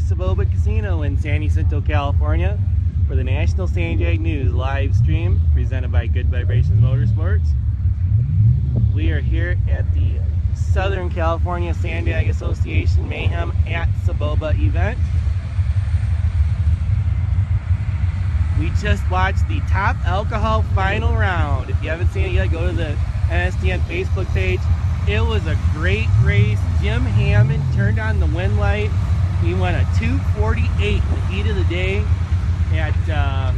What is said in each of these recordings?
Soboba Casino in San Jacinto, California for the National Sand Jag News live stream presented by Good Vibrations Motorsports. We are here at the Southern California Sand Jag Association Mayhem at Soboba event. We just watched the top alcohol final round. If you haven't seen it yet, go to the NSDN Facebook page. It was a great race. Jim Hammond turned on the win light. He went a 2:48 in the heat of the day at, I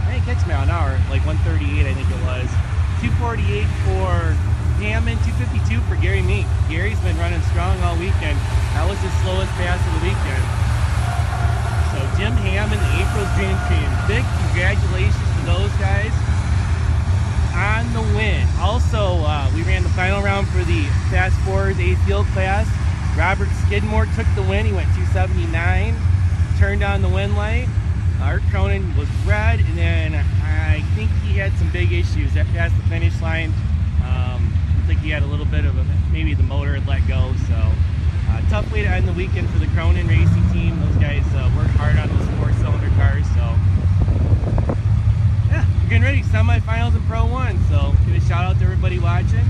didn't catch me an hour, like 1:38 I think it was. 2:48 for Hammond, 2:52 for Gary Meek. Gary's been running strong all weekend. That was his slowest pass of the weekend. So Jim Hammond, the April Dream Team, big congratulations to those guys on the win. Also, we ran the final round for the Fast Forwards A Field class. Robert Skidmore took the win. He went 279, turned on the win light. Art Cronin was red, and then I think he had some big issues that past the finish line. I think he had a little bit of maybe the motor had let go. So tough way to end the weekend for the Cronin racing team. Those guys worked hard on those 4-cylinder cars. So yeah, we're getting ready. Semifinals in Pro 1. So give a shout out to everybody watching.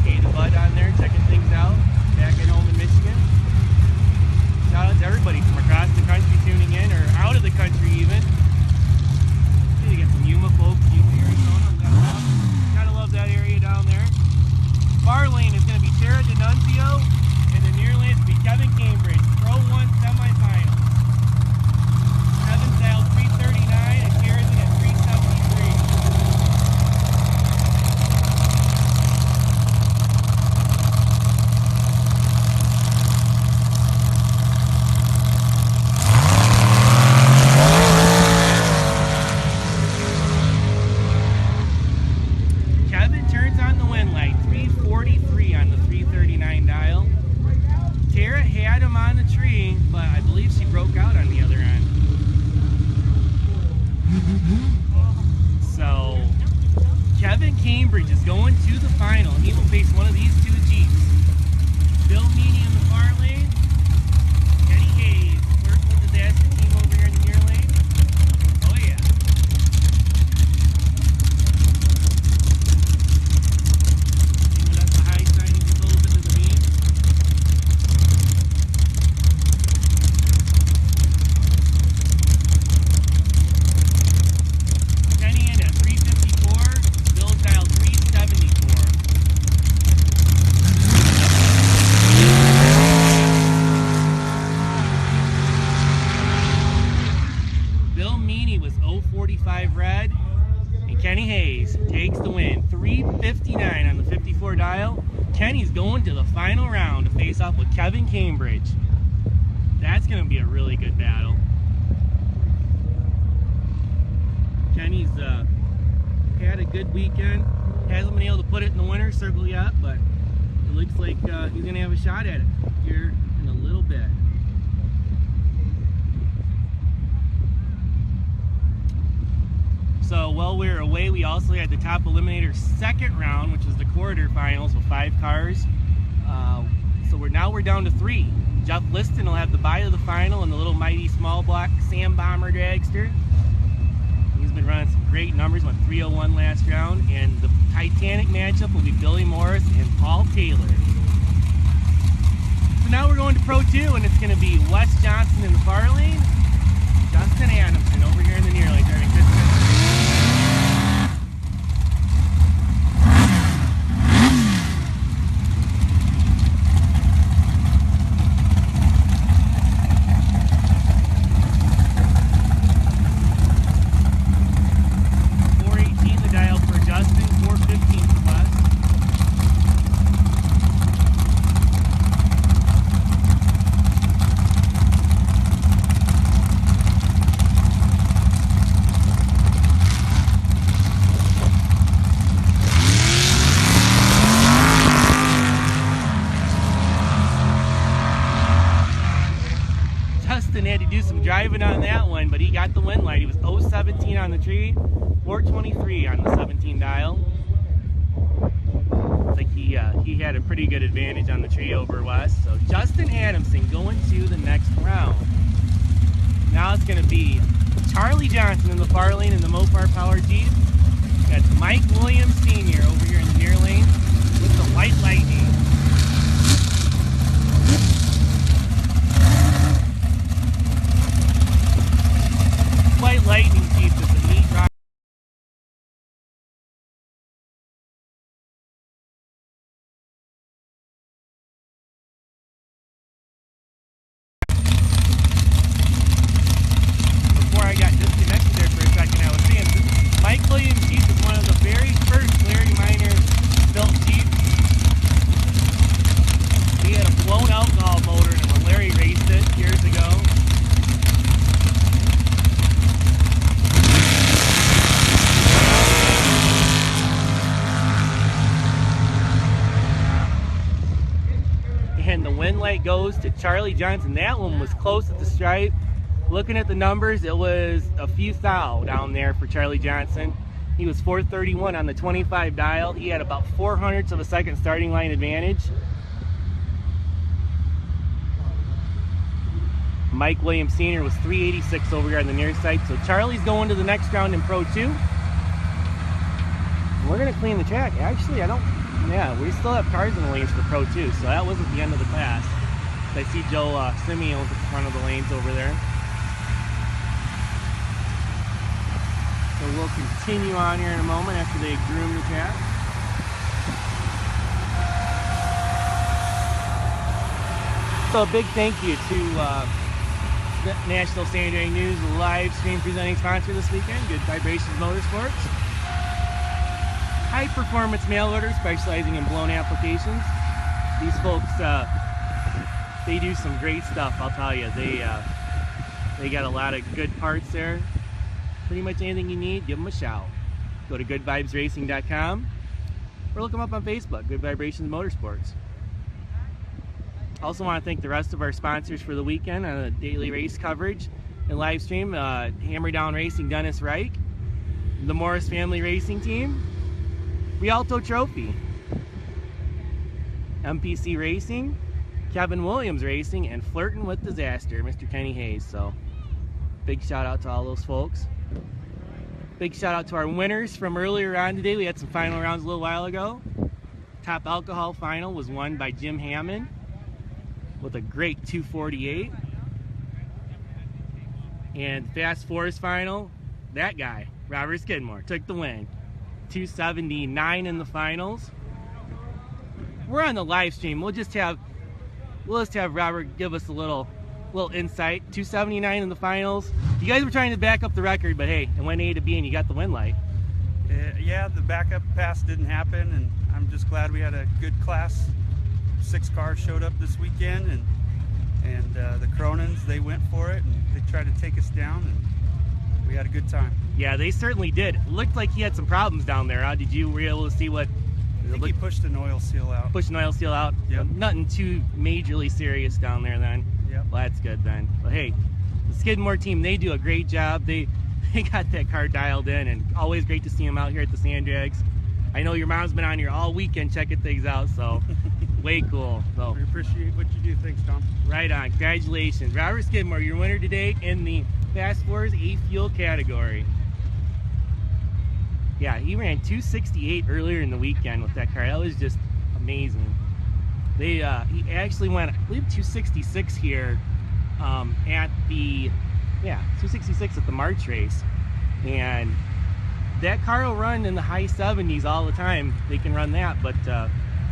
Hey, the Bud on there checking things out back at home in Michigan. Shout out to everybody from across the country tuning in, or out of the country even. You get some Yuma folks, Yuma, Arizona. Gotta love that area down there. Far lane is going to be Tara D'Annunzio, and the near lane is going to be Kevin Cambridge. Pro 1 semifinals. Kevin's dialed 339 and Tara's in at 373. Kevin turns on the win light, 343 on the 339 dial. Tara had him on the tree, but I believe she broke out on the other end. So Kevin Cambridge is going to the final. He will face one of these two Jeeps. Bill Meany in the far lane. Eddie Hayes, Clerkwood Disaster Team over here in the near lane. Oh yeah. See when that's the high sign, he goes into the beam. Kenny in at 354, Bill's dialed 374. Bill Meany was 045 red, and Kenny Hayes takes the win, 359 on the 54 dial. Kenny's going to the final round to face off with Kevin Cambridge. That's going to be a really good battle. Kenny's had a good weekend. Hasn't been able to put it in the winner's circle yet, but it looks like he's going to have a shot at it here in a little bit. So while we were away, we also had the top eliminator second round, which is the quarterfinals with 5 cars. So now we're down to 3. Jeff Liston will have the bye of the final in the little mighty small block Sam Bomber dragster. He's been running some great numbers, went 301 last round, and the Titanic matchup will be Billy Morris and Paul Taylor. So now we're going to Pro 2, and it's going to be Wes Johnson in the far lane, Justin Adamson over here in the near lane during Christmas. Had to do some driving on that one, but he got the win light. He was 017 on the tree, 423 on the 17 dial. looks like he had a pretty good advantage on the tree over West. So Justin Adamson going to the next round. Now it's going to be Charlie Johnson in the far lane in the Mopar Power Jeep. That's Mike Williams Sr. over here in the near lane with the White Lightning. White Lightning Jeep is a neat ride. Before I got disconnected there for a second, I was saying Mike Williams Jeep is one of the very first Larry Minor built Jeeps. He had a blown alcohol motor in it when Larry raced it years ago. And the win light goes to Charlie Johnson. That one was close at the stripe. Looking at the numbers, it was a few thou down there for Charlie Johnson. He was 431 on the 25 dial. He had about 0.04 of a second starting line advantage. Mike Williams Sr. was 386 over here on the near side. So Charlie's going to the next round in Pro 2. We're going to clean the track. Actually, yeah, we still have cars in the lanes for Pro 2, so that wasn't the end of the class. I see Joe Simeon's at the front of the lanes over there. So we'll continue on here in a moment after they groom the track. So a big thank you to the National Saturday News live stream presenting sponsor this weekend, Good Vibrations Motorsports. High performance mail order specializing in blown applications. These folks, they do some great stuff, I'll tell you. They got a lot of good parts there. Pretty much anything you need, give them a shout. Go to goodvibesracing.com or look them up on Facebook, Good Vibrations Motorsports. Also want to thank the rest of our sponsors for the weekend on the daily race coverage and live stream. Hammer Down Racing, Dennis Reich, the Morris Family Racing Team, Rialto Trophy, MPC Racing, Kevin Williams Racing, and Flirting with Disaster, Mr. Kenny Hayes. So big shout out to all those folks. Big shout out to our winners from earlier on today. We had some final rounds a little while ago. Top Alcohol final was won by Jim Hammond with a great 248. And Fast Fours final, that guy, Robert Skidmore, took the win. 279 in the finals. We're on the live stream. We'll just have Robert give us a little insight. 279 in the finals. You guys were trying to back up the record, but hey, it went A to B and you got the win light. Yeah, the backup pass didn't happen, and I'm just glad we had a good class. 6 cars showed up this weekend, and the Cronins, they went for it, and they tried to take us down, and we had a good time. Yeah, they certainly did. It looked like he had some problems down there. Huh? Were you able to see what? I think he pushed an oil seal out. Pushed an oil seal out? Yep. Nothing too majorly serious down there then. Yep. Well, that's good then. But hey, the Skidmore team, they do a great job. They got that car dialed in, and always great to see them out here at the Sand Drags. I know your mom's been on here all weekend checking things out, so way cool. So we appreciate what you do. Thanks, Tom. Right on. Congratulations. Robert Skidmore, your winner today in the Fast Fours A-Fuel category. Yeah, he ran 268 earlier in the weekend with that car. That was just amazing. He actually went, I believe, 266 here at the 266 at the March race, and that car will run in the high 70s all the time. They can run that, but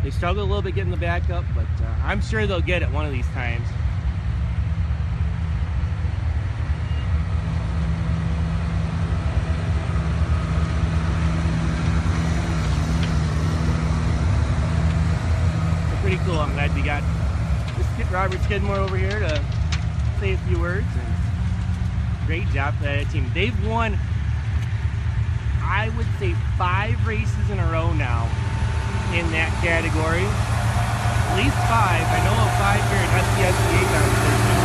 they struggle a little bit getting the back up, but I'm sure they'll get it one of these times. Pretty cool. I'm glad we got Robert Skidmore over here to say a few words, and great job for that team. They've won, I would say, 5 races in a row now in that category. At least 5. I know of 5 here in SCSDA competition.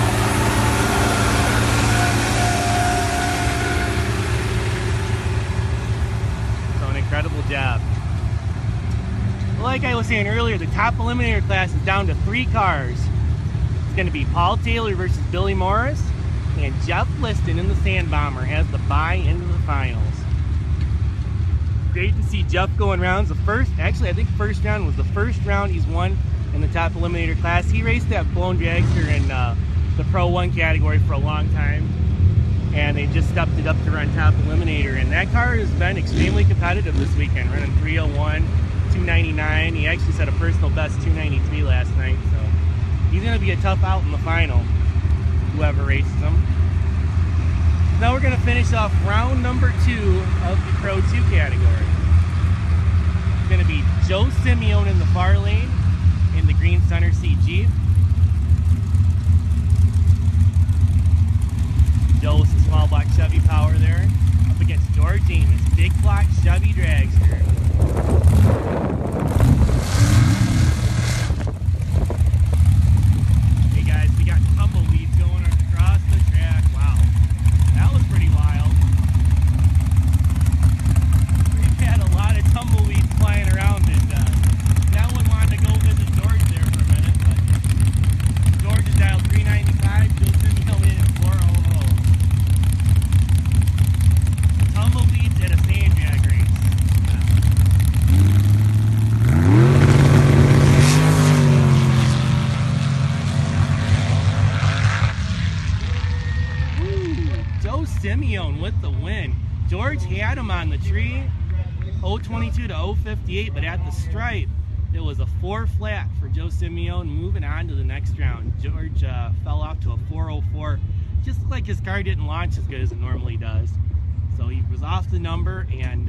So an incredible job. Like I was saying earlier, the top eliminator class is down to 3 cars. It's going to be Paul Taylor versus Billy Morris, and Jeff Liston in the Sand Bomber has the bye into the finals. Great to see Jeff going rounds. The first, actually I think first round was the first round he's won in the top eliminator class. He raced that blown dragster in the Pro 1 category for a long time, and they just stepped it up to run top eliminator, and that car has been extremely competitive this weekend, running 301, 299. He actually set a personal best 293 last night, so he's going to be a tough out in the final, whoever races him. Now we're going to finish off round number 2 of the Pro 2 category. It's going to be Joe Simeone in the far lane in the green center seat Jeep. Joe with some small block Chevy power there, up against George Amos, big block Chevy dragster. Hey guys, we got tumbleweeds going across the track. Wow, that was pretty wild. We've had a lot of tumbleweeds flying around, and that one wanted to go visit George there for a minute, but George has dialed 395, Joe Simeone in at 400. Tumbleweeds at a sand drag race. Joe Simeone with the win. George had him on the tree, 022 to 058, but at the stripe, it was a 4 flat for Joe Simeone. Moving on to the next round, George fell off to a 404. Just like his car didn't launch as good as it normally does. So he was off the number, and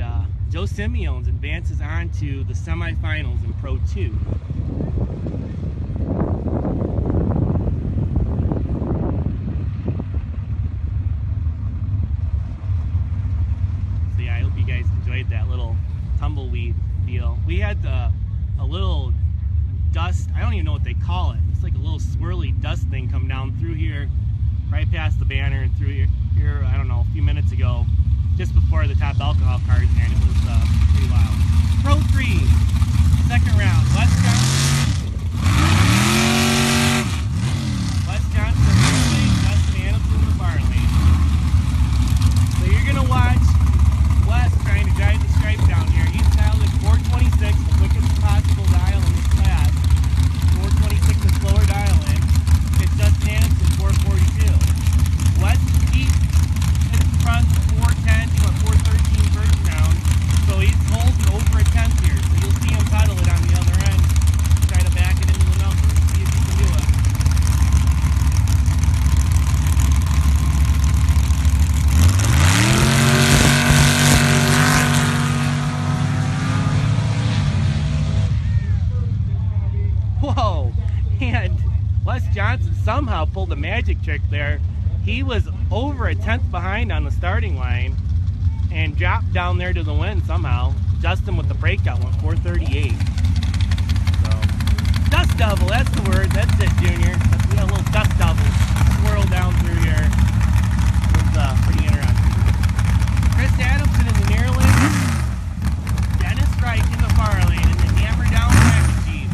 Joe Simeone advances on to the semifinals in Pro 2. So yeah, I hope you guys enjoyed that little tumbleweed deal. We had a little dust, I don't even know what they call it. It's like a little swirly dust thing come down through here, right past the banner and through here, I don't know, a few minutes ago, just before the top alcohol cars, and it was pretty wild. Pro 3, second round, Wes Johnson in the lane, Justin Anderson in the far lane. So you're going to watch Wes trying to drive the stripe down here. He's dialed at 426, the quickest possible dial in this class. 426 is slower dial in. It's Justin Anderson, 442. Wes keeps in front 410, he went 413 first round, so he's holding over a 10th here, so you'll see him pedal it on the other end, try to back it into the numbers, see if he can do it. Whoa, and Wes Johnson somehow pulled a magic trick there. He was over a 10th behind on the starting line and dropped down there to the win somehow. Justin with the breakout went 438. So, dust devil, that's the word. That's it, Junior. We got a little dust devil swirl down through here. It was pretty interesting. Chris Adamson in the near lane. Dennis Reich in the far lane, and then hammer down the Jeep.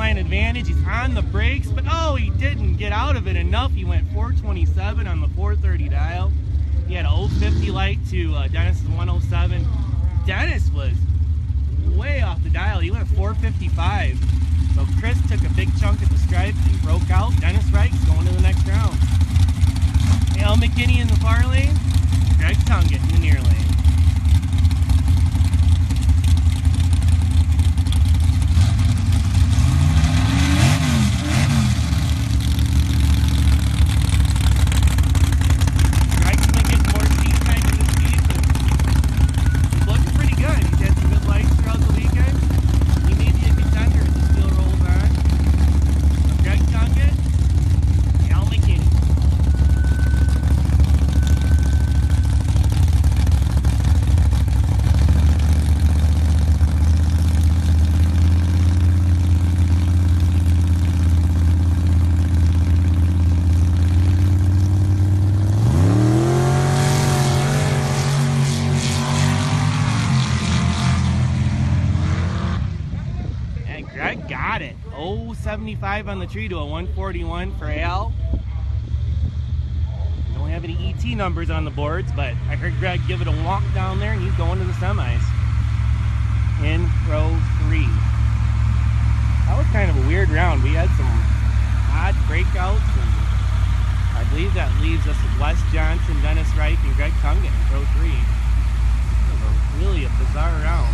Advantage, he's on the brakes, but oh, he didn't get out of it enough. He went 427 on the 430 dial. He had a 050 light to Dennis's 107. Dennis was way off the dial. He went 455. So Chris took a big chunk at the stripe and broke out. Dennis Reich's going to the next round. Al McKinney in the far lane, Greg Tunget in the near lane. 135 on the tree to a 141 for Al. Don't have any ET numbers on the boards, but I heard Greg give it a walk down there, and he's going to the semis in row 3. That was kind of a weird round. We had some odd breakouts, and I believe that leaves us with Wes Johnson, Dennis Reich, and Greg Tungan in row 3. It was really a bizarre round.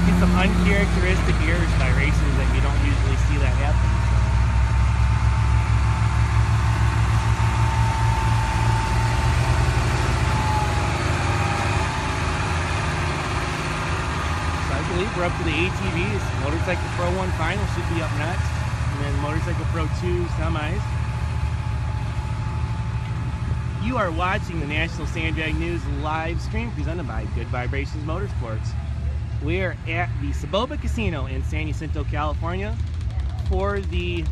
Get some uncharacteristic errors by racers that you don't usually see that happen. I believe we're up to the ATVs. Motorcycle Pro 1 final should be up next, and then Motorcycle Pro 2 semis. You are watching the National Sand Drag News live stream presented by Good Vibrations Motorsports. We are at the Soboba Casino in San Jacinto, California for the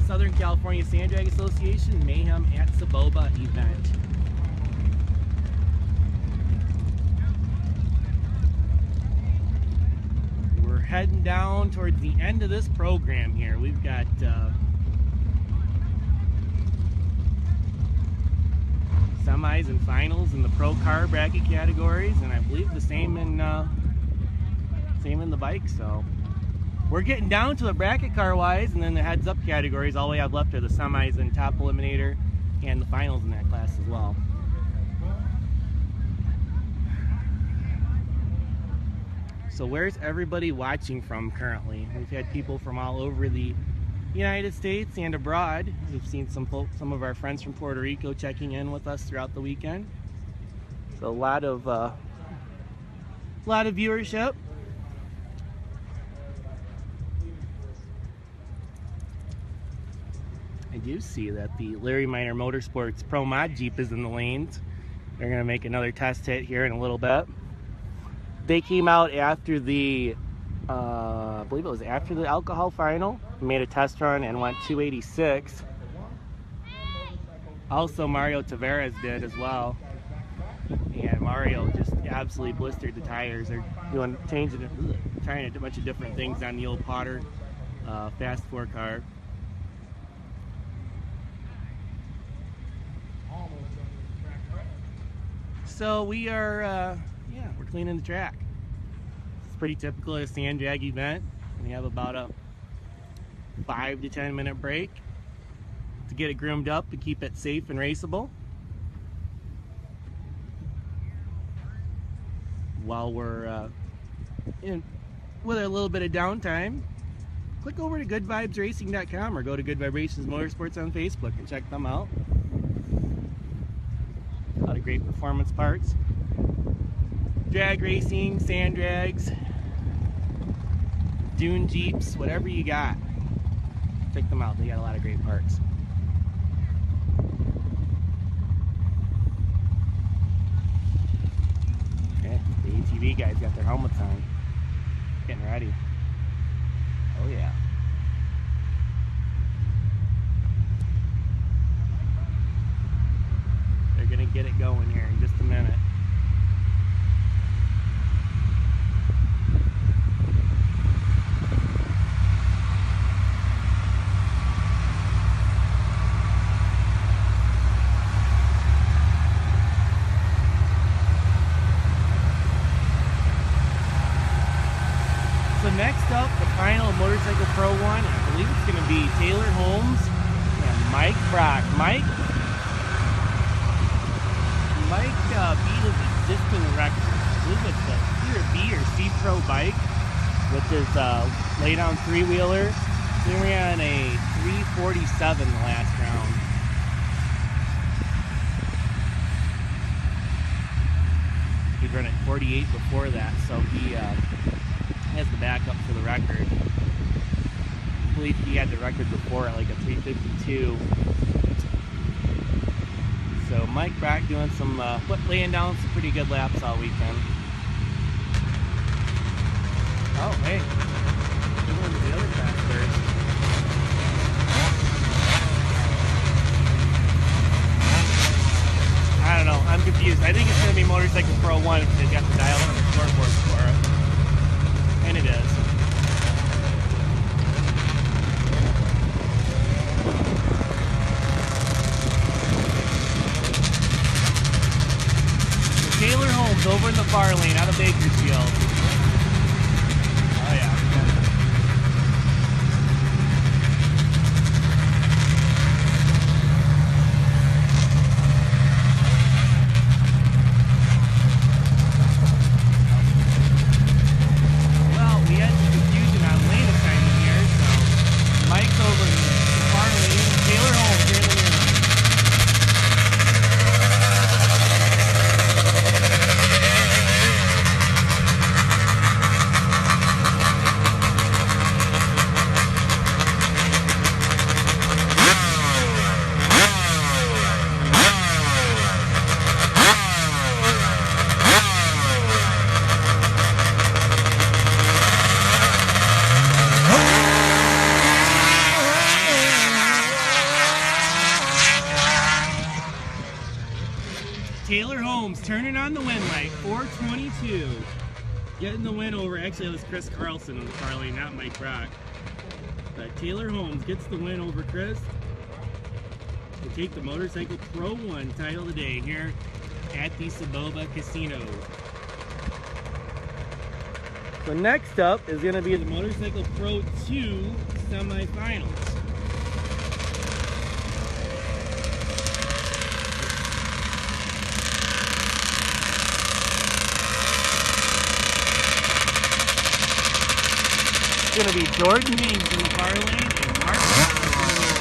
Southern California Sand Drag Association Mayhem at Soboba event. Heading down towards the end of this program here. We've got semis and finals in the pro car bracket categories, and I believe the same in the bike. So we're getting down to it bracket car wise, and then the heads up categories. All we have left are the semis and top eliminator and the finals in that class as well. So where's everybody watching from currently? We've had people from all over the United States and abroad. We've seen some of our friends from Puerto Rico checking in with us throughout the weekend. So a lot of viewership. I do see that the Larry Minor Motorsports Pro Mod Jeep is in the lanes. They're going to make another test hit here in a little bit. They came out after the, I believe it was after the alcohol final, made a test run and went 286. Also, Mario Tavares did as well. And Mario just absolutely blistered the tires. They're trying a bunch of different things on the old Potter Fast 4 car. So we are, we're cleaning the track. It's pretty typical of a sand drag event. We have about a 5 to 10 minute break to get it groomed up to keep it safe and raceable. While we're with a little bit of downtime, click over to goodvibesracing.com or go to Good Vibrations Motorsports on Facebook and check them out. A lot of great performance parts. Drag racing, sand drags, dune jeeps, whatever you got. Check them out. They got a lot of great parts. Okay, the ATV guys got their helmets on. Getting ready. Oh yeah. They're gonna get it going here in just a minute. So next up, the final Motorcycle Pro 1, I believe it's going to be Taylor Holmes and Mike Brock. Mike beat his existing record. I believe it's either a B or C Pro bike with his lay-down three-wheeler. He ran a 347 the last round. He'd run at 48 before that, so he has the backup for the record. I believe he had the record before at like a 352. So Mike Brock doing some laying down some pretty good laps all weekend. Oh hey, we're going to the other track first. I don't know, I'm confused. I think it's going to be Motorcycle Pro 1 because they've got the dial on the scoreboard for it. turning on the win light, 422. Getting the win over, actually it was Chris Carlson on the far lane, not Mike Brock. But Taylor Holmes gets the win over Chris to take the Motorcycle Pro 1 title today here at the Soboba Casino. So next up is going to be the Motorcycle Pro 2 semifinals. It's going to be Jordan Mings in the far lane and Mark Brock in the middle.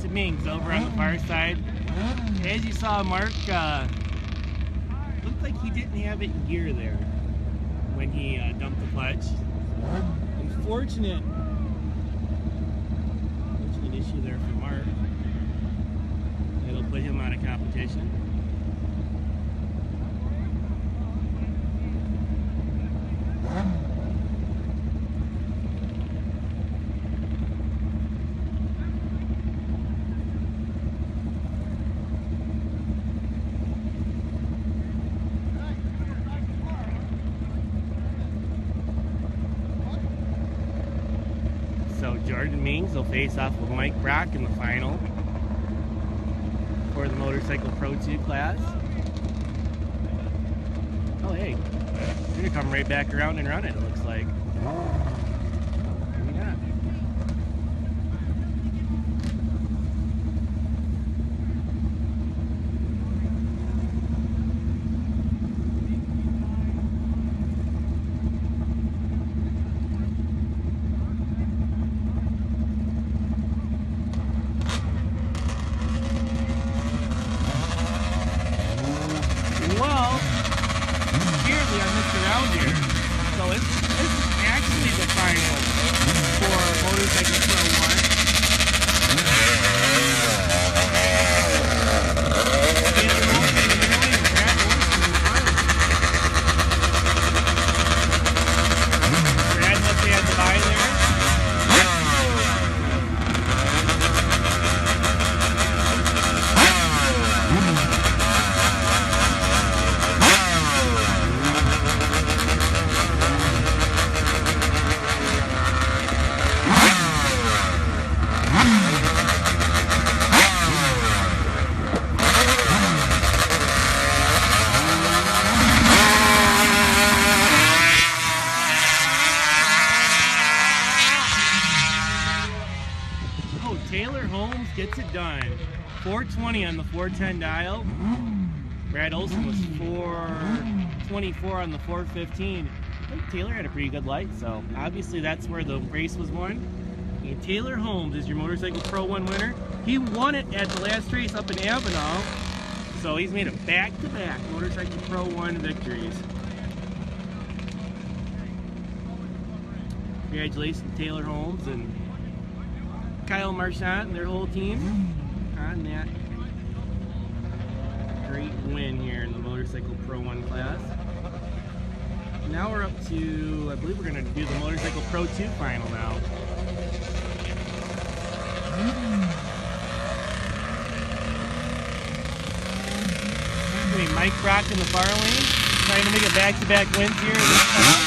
To Mings over on the far side. As you saw, Mark looked like he didn't have it in gear there when he dumped the clutch. Unfortunate issue there for Mark. It'll put him out of competition. So Jordan Mings will face off with Mike Brock in the final for the Motorcycle Pro 2 class. Oh hey, they're gonna come right back around and run it, it looks like. Maybe not. Well, apparently I missed around here. So this is actually the final for Motorcycle Pro 1. Brad must have the bye there. Taylor Holmes gets it done. 420 on the 410 dial. Brad Olson was 424 on the 415. I think Taylor had a pretty good light, so obviously that's where the race was won. And Taylor Holmes is your Motorcycle Pro 1 winner. He won it at the last race up in Avenal, so he's made a back-to-back Motorcycle Pro 1 victories. Congratulations to Taylor Holmes and Kyle Marchant and their whole team on that great win here in the Motorcycle Pro 1 class. Now we're up to, I believe we're going to do the Motorcycle Pro 2 final now. It's going to be Mike Brock in the far lane, trying to make it back-to-back wins here in this time.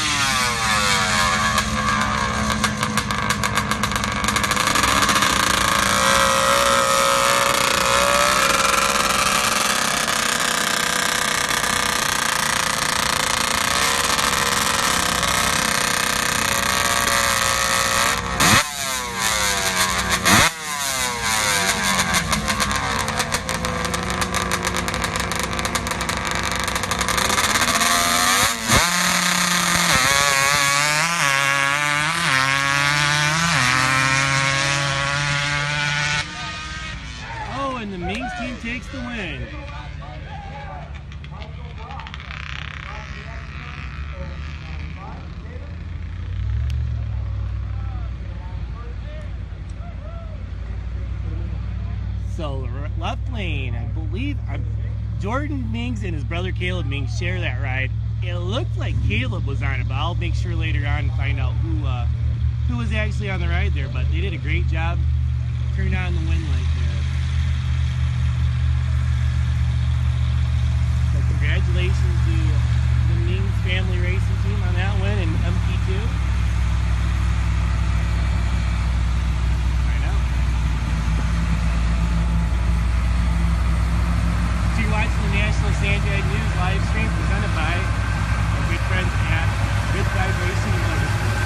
left lane. I believe Jordan Mings and his brother Caleb Mings share that ride. It looked like Caleb was on it, but I'll make sure later on and find out who was actually on the ride there. But they did a great job. Turned on the wind light there. So congratulations to the Mings family racing team on that win in MP2. I know. So you're watching the National Sandbag News live stream presented by our good friends at Good Vibe Racing and Motorsports.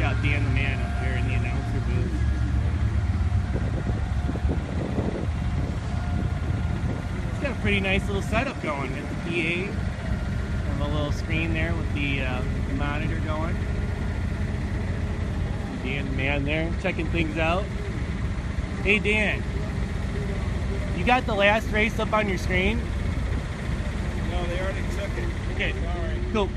Out Dan the Man up there in the announcer booth. It's got a pretty nice little setup going at the PA. Have a little screen there with the monitor going. Dan the Man there checking things out. Hey Dan, you got the last race up on your screen? No, they already took it. Okay, Sorry. cool.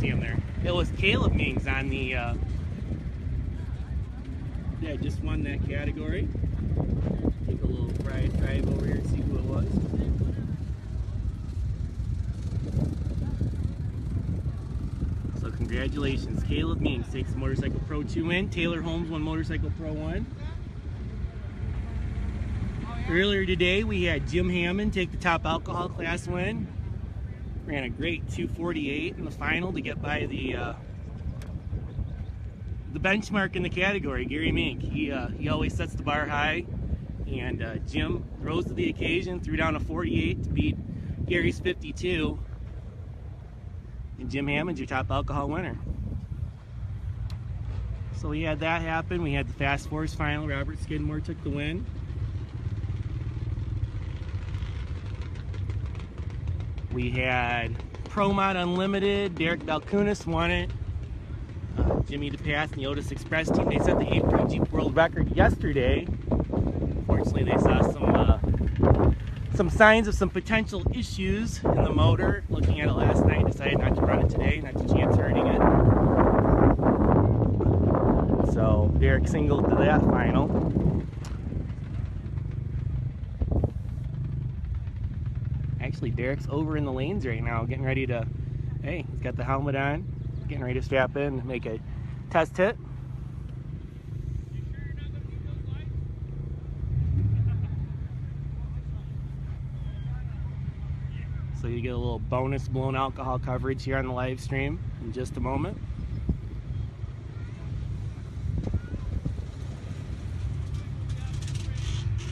Him there. It was Caleb Mings on the yeah, just won that category. Take a little drive over here and see who it was. So congratulations, Caleb Mings takes the Motorcycle Pro 2 win. Taylor Holmes won Motorcycle Pro 1. Earlier today we had Jim Hammond take the top alcohol class win. Ran a great 2:48 in the final to get by the benchmark in the category, Gary Mink. He always sets the bar high, and Jim rose to the occasion, threw down a 48 to beat Gary's 52. And Jim Hammond's your top alcohol winner. So we had that happen. We had the Fast Fours final. Robert Skidmore took the win. We had Pro Mod Unlimited. Derek Balkunis won it. Jimmy DePass and the Otis Express team, they set the 8-point Jeep World Record yesterday. Unfortunately, they saw some signs of some potential issues in the motor. Looking at it last night, decided not to run it today, not to chance hurting it. So Derek singled to that final. Actually, Derek's over in the lanes right now, getting ready to, hey, he's got the helmet on, getting ready to strap in and make a test hit. So you get a little bonus blown alcohol coverage here on the live stream in just a moment.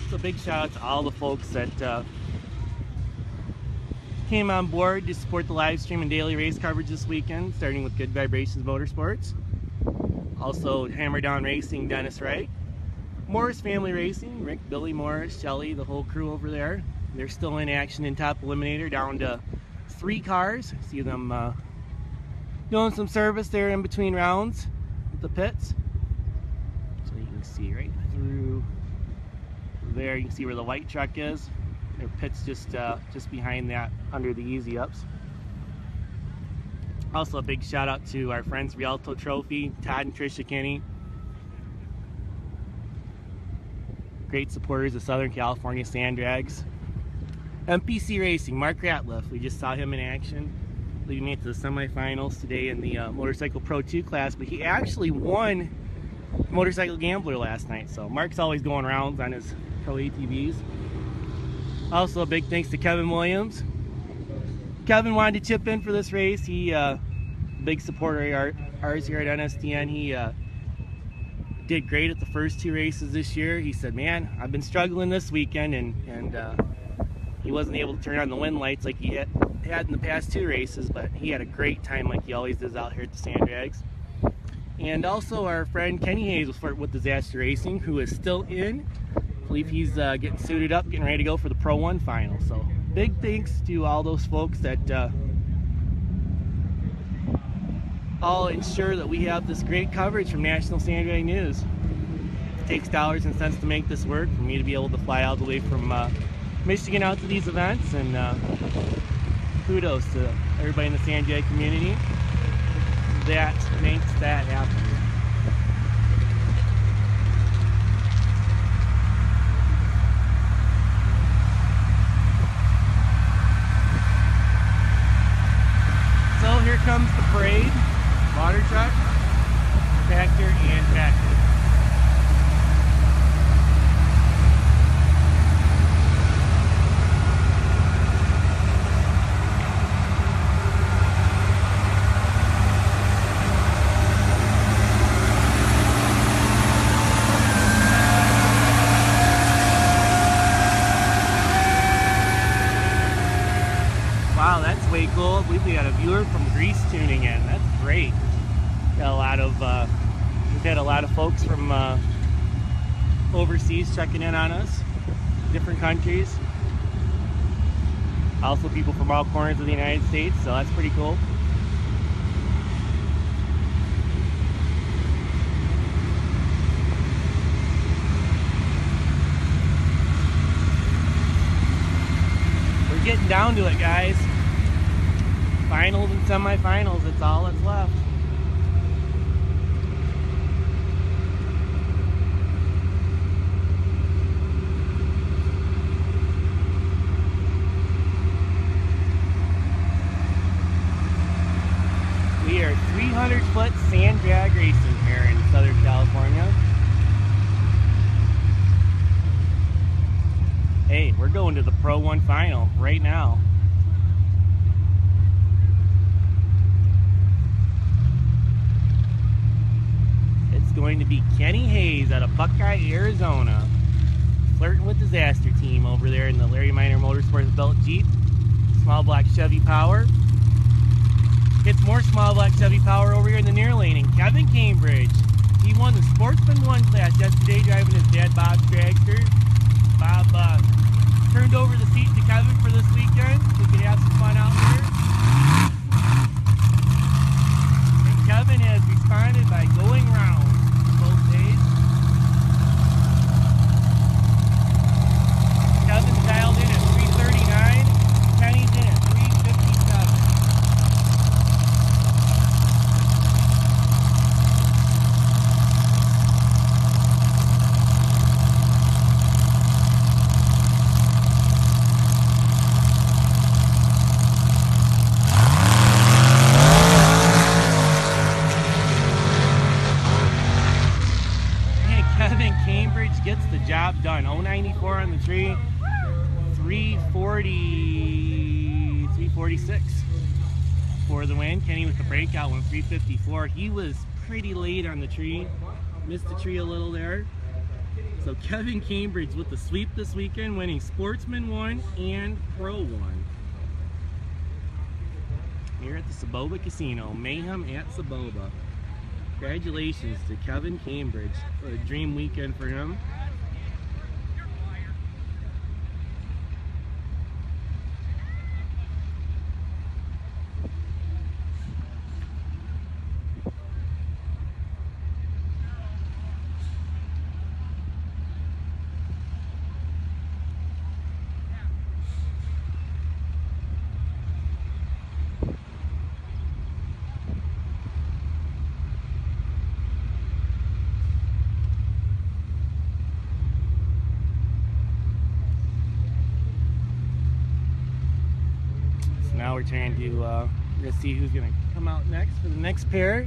So big shout out to all the folks that came on board to support the live stream and daily race coverage this weekend, starting with Good Vibrations Motorsports. Also Hammer Down Racing, Dennis Wright. Morris Family Racing, Rick, Billy Morris, Shelly, the whole crew over there. They're still in action in Top Eliminator, down to 3 cars. See them doing some service there in between rounds at the pits. So you can see right through there, you can see where the white truck is. Their pit's just behind that, under the easy ups. Also a big shout out to our friends Rialto Trophy, Todd and Tricia Kinney. Great supporters of Southern California Sand Drags. MPC Racing, Mark Ratliff, we just saw him in action, leading me to the semifinals today in the Motorcycle Pro 2 class, but he actually won Motorcycle Gambler last night, so Mark's always going rounds on his Pro ATVs. Also a big thanks to Kevin Williams. Kevin wanted to chip in for this race. He big supporter of ours here at NSDN. He did great at the first 2 races this year. He said, man, I've been struggling this weekend, and he wasn't able to turn on the wind lights like he had in the past 2 races, but he had a great time like he always does out here at the Sand Drags. And also our friend Kenny Hayes with Disaster Racing, who is still in. I believe he's getting suited up, getting ready to go for the Pro 1 final. So big thanks to all those folks that all ensure that we have this great coverage from National Sand Drag News. It takes dollars and cents to make this work, for me to be able to fly all the way from Michigan out to these events, and kudos to everybody in the sand drag community that makes that happen. So here comes the parade, water truck, tractor, and tractor. Wow, that's way cool. I believe we got a viewer from Greece tuning in. That's great. Got a lot of we've had a lot of folks from overseas checking in on us, different countries. Also people from all corners of the United States, so that's pretty cool. We're getting down to it, guys. Finals and semifinals, it's all that's left. We are 300-foot sand drag racing here in Southern California. Hey, we're going to the Pro 1 final right now. It's going to be Kenny Hayes out of Buckeye, Arizona, flirting with Disaster Team over there in the Larry Minor Motorsports Belt Jeep. Small block Chevy power. Gets more small block Chevy power over here in the near lane. And Kevin Cambridge, he won the Sportsman 1 class yesterday driving his dad Bob's dragster. Bob turned over the seat to Kevin for this weekend so we could have some fun out here. And Kevin has responded by going round both days. Kevin's dialed in at 339. Kenny's in at 357. Gets the job done. 094 on the tree, 346 for the win. Kenny with the breakout went 354. He was pretty late on the tree, missed the tree a little there. So Kevin Cambridge with the sweep this weekend, winning Sportsman 1 and Pro 1 here at the Soboba Casino. Mayhem at Soboba. Congratulations to Kevin Cambridge. What a dream weekend for him. Now we're trying to we're gonna see who's gonna come out next for the next pair.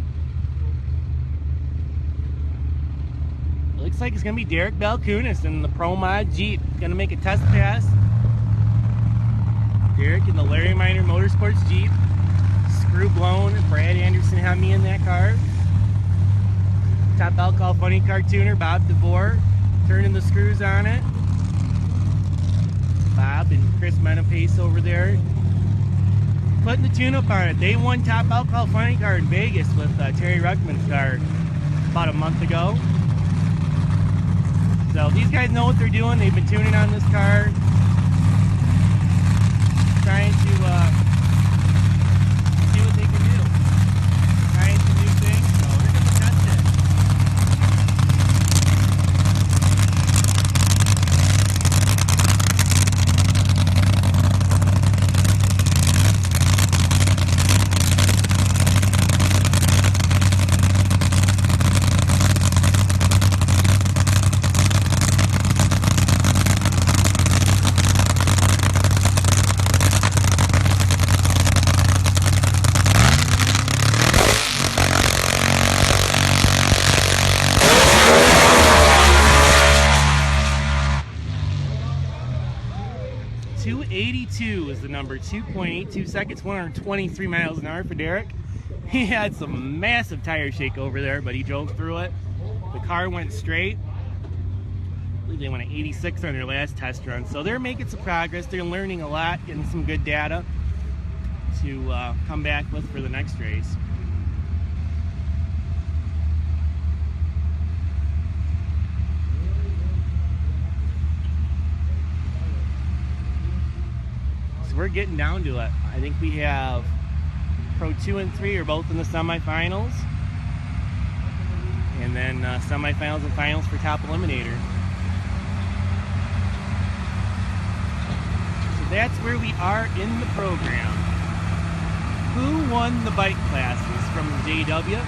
It looks like it's gonna be Derek Balkunis in the Pro Mod Jeep. Gonna make a test pass. Derek in the Larry Minor Motorsports Jeep. Screw blown. Brad Anderson had me in that car. Top Alcohol Funny Car Tuner Bob DeVore turning the screws on it. Bob and Chris Menapace over there putting the tune-up on it. They won Top Alcohol Funny Car in Vegas with Terry Ruckman's car about a month ago. So these guys know what they're doing. They've been tuning on this car, trying to see what they can do. Trying some new things. So we're going to test it. Is the number, 2.82 seconds, 123 miles an hour for Derek. He had some massive tire shake over there, but he drove through it. The car went straight. I believe they went at 86 on their last test run, so they're making some progress. They're learning a lot, getting some good data to come back with for the next race. We're getting down to it. I think we have Pro 2 and 3 are both in the semifinals, and then semifinals and finals for top eliminator. So that's where we are in the program. Who won the bike classes from JW?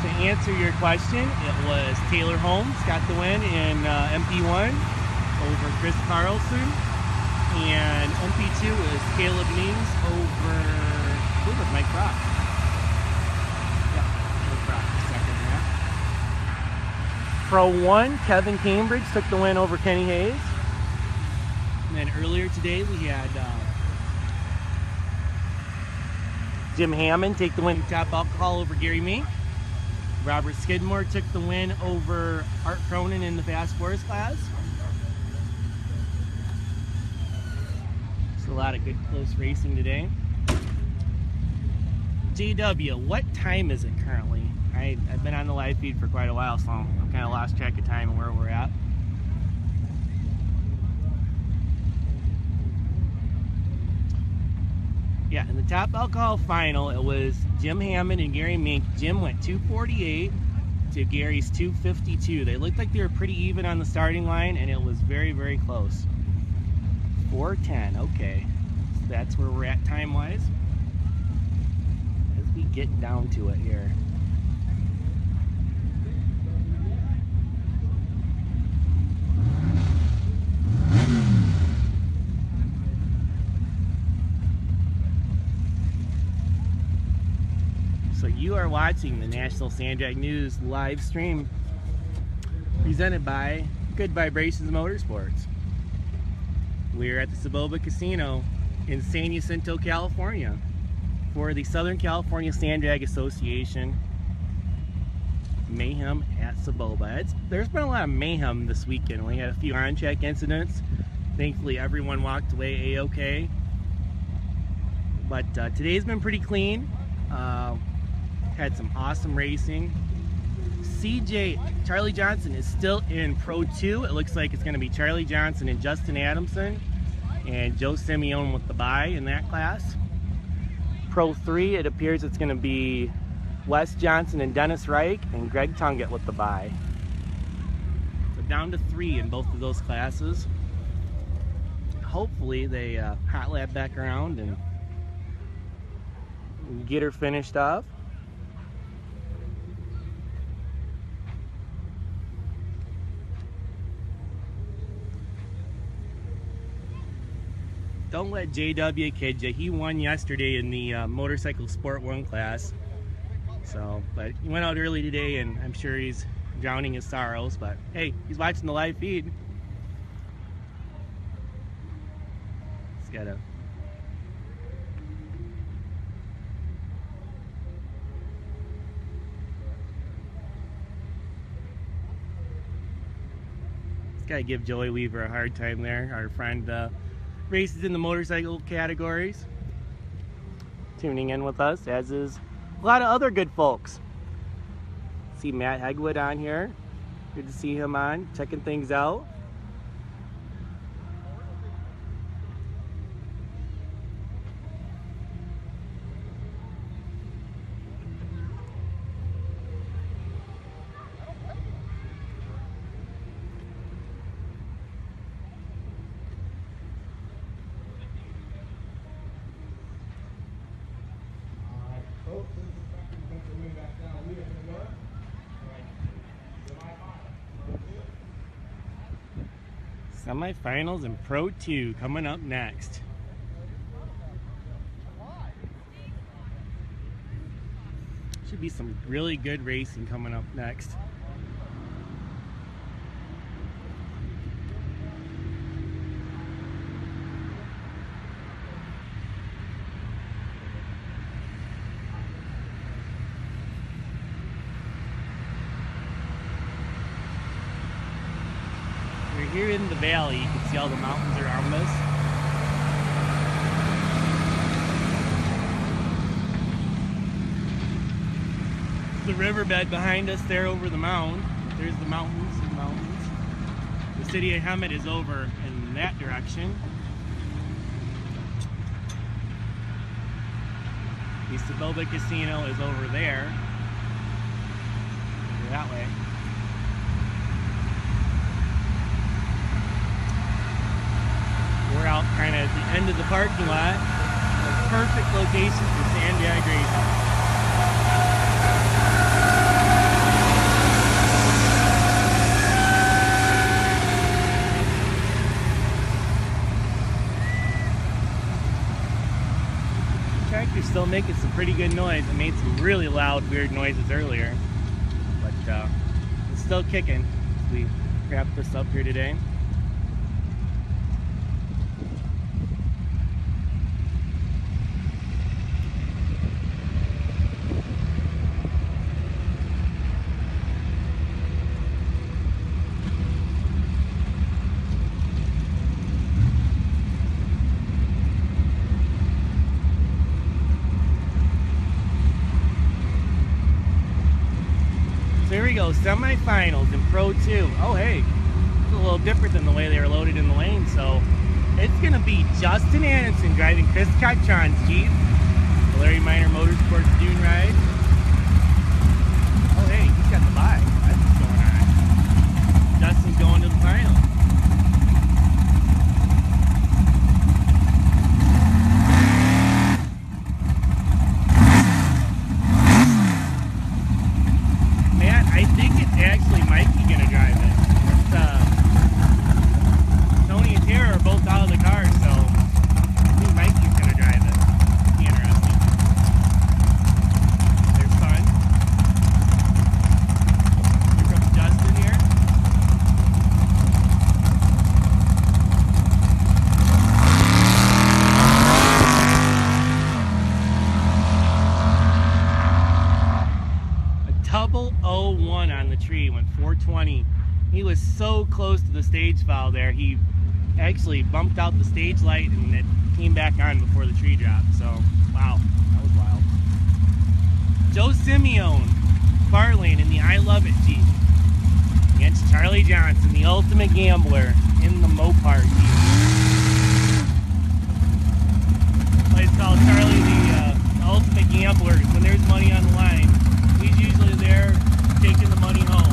To answer your question, it was Taylor Holmes got the win in MP1 over Chris Carlson. And MP2 is Caleb Means over, who was Mike Brock? Yeah, Mike Brock, second half. Pro 1, Kevin Cambridge took the win over Kenny Hayes. And then earlier today we had Jim Hammond take the win top alcohol over Gary Mink. Robert Skidmore took the win over Art Cronin in the Fast Fours class. A lot of good close racing today. JW, what time is it currently? I've been on the live feed for quite a while, so I'm kind of lost track of time and where we're at. Yeah, in the top alcohol final, it was Jim Hammond and Gary Mink. Jim went 248 to Gary's 252. They looked like they were pretty even on the starting line, and it was very, very close. 4:10, okay. So that's where we're at time-wise. As we get down to it here. So you are watching the National Sand Drag News live stream presented by Good Vibrations Motorsports. We're at the Soboba Casino in San Jacinto, California for the Southern California Sand Drag Association Mayhem at Soboba. There's been a lot of mayhem this weekend. We had a few on-track incidents. Thankfully, everyone walked away A-okay. But today's been pretty clean. Had some awesome racing. Charlie Johnson is still in Pro 2. It looks like it's going to be Charlie Johnson and Justin Adamson and Joe Simeone with the bye in that class. Pro 3, it appears it's going to be Wes Johnson and Dennis Reich and Greg Tungett with the bye. So down to 3 in both of those classes. Hopefully they hot lap back around and get her finished off. Don't let JW kid you. He won yesterday in the motorcycle sport 1 class. So, but he went out early today, and I'm sure he's drowning his sorrows. But hey, he's watching the live feed. He's gotta. Just gotta give Joey Weaver a hard time there. Our friend races in the motorcycle categories. Tuning in with us, as is a lot of other good folks. see Matt Hegwood on here. Good to see him on, checking things out. Semifinals and Pro 2 coming up next. Should be some really good racing coming up next. Here in the valley, you can see all the mountains around us. The riverbed behind us there over the mound. There's the mountains and mountains. The city of Hemet is over in that direction. The Soboba Casino is over there. Over that way. We're out kind of at the end of the parking lot. A perfect location for sandbag racing. The tractor's still making some pretty good noise. It made some really loud, weird noises earlier. But it's still kicking as we wrap this up here today. Here we go, semifinals in Pro 2. Oh, hey, it's a little different than the way they were loaded in the lane. So it's going to be Justin Anderson driving Chris Cotron's Jeep. The Larry Minor Motorsports Dune Ride. Oh, hey, he's got the bye. That's what's going on. Justin's going to the final. I think it's actually Mikey gonna drive it. Tony and Tara are both out of the car, so I think Mikey's gonna drive it. Be interesting. There's fun. Here comes Justin here. Double 01 on the tree, went 420. He was so close to the stage foul there. He actually bumped out the stage light and it came back on before the tree dropped. So, wow, that was wild. Joe Simeone, far lane in the I Love It Jeep against Charlie Johnson, the ultimate gambler in the Mopar Jeep. It's called Charlie the ultimate gambler. When there's money on the line, he's usually there taking the money home.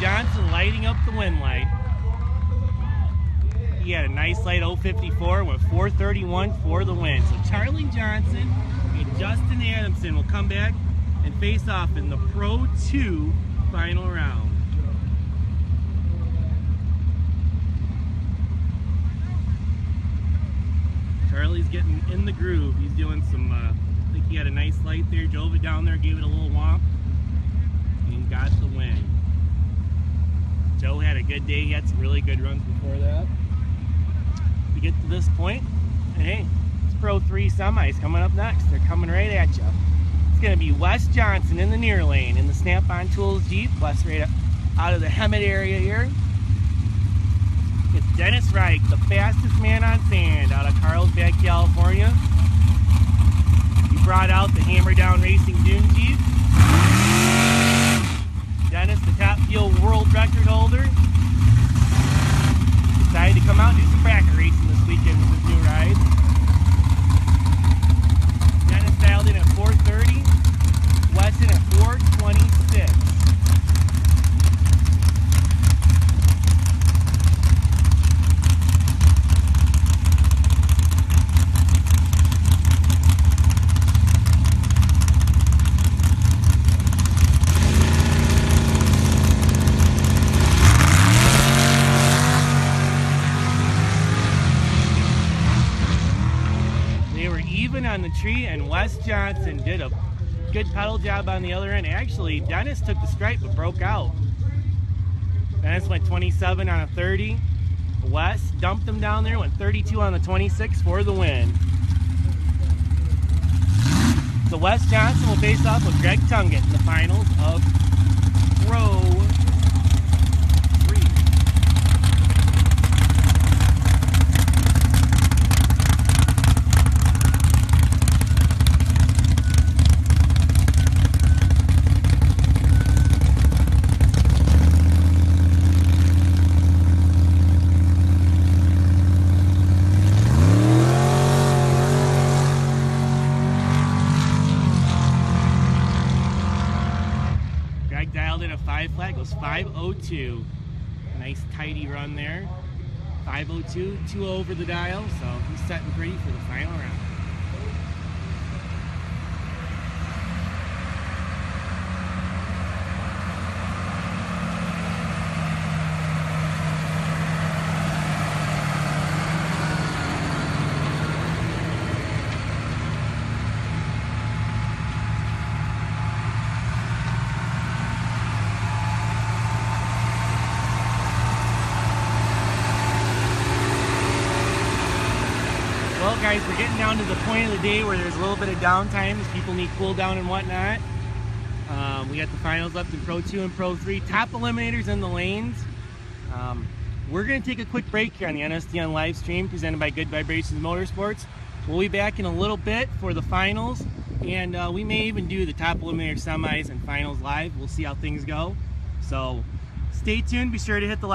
Johnson lighting up the win light. He had a nice light 054 with 431 for the win. So Charlie Johnson and Justin Adamson will come back and face off in the Pro 2 final round. Charlie's getting in the groove. He's doing some, I think he had a nice light there, drove it down there, gave it a little womp, and got the win. Joe had a good day. He had some really good runs before that. We get to this point, and hey, it's Pro 3 semis coming up next. They're coming right at you. It's going to be Wes Johnson in the near lane in the Snap-on Tools Jeep. Wes right out of the Hemet area here. It's Dennis Reich, the fastest man on sand out of Carlsbad, California. He brought out the Hammer Down Racing Dune Jeep. Dennis, the top fuel world record holder, decided to come out and do some bracket racing this weekend with his new ride. Dennis dialed in at 430, Weston at 426. On the tree, and Wes Johnson did a good pedal job on the other end. Actually, Dennis took the stripe but broke out. Dennis went 27 on a 30. Wes dumped him down there, went 32 on the 26 for the win. So Wes Johnson will face off with Greg Tungett in the finals of Pro 3. Dialed in a 5 flat, goes 502. Nice tidy run there. 502, 2 over the dial, so he's setting pretty for the final round. Well, guys, we're getting down to the point of the day where there's a little bit of downtime as people need cool down and whatnot. We got the finals left in Pro 2 and Pro 3. Top eliminators in the lanes. We're going to take a quick break here on the NSDN live stream presented by Good Vibrations Motorsports. We'll be back in a little bit for the finals, and we may even do the top eliminator semis and finals live. We'll see how things go. So stay tuned. Be sure to hit the like.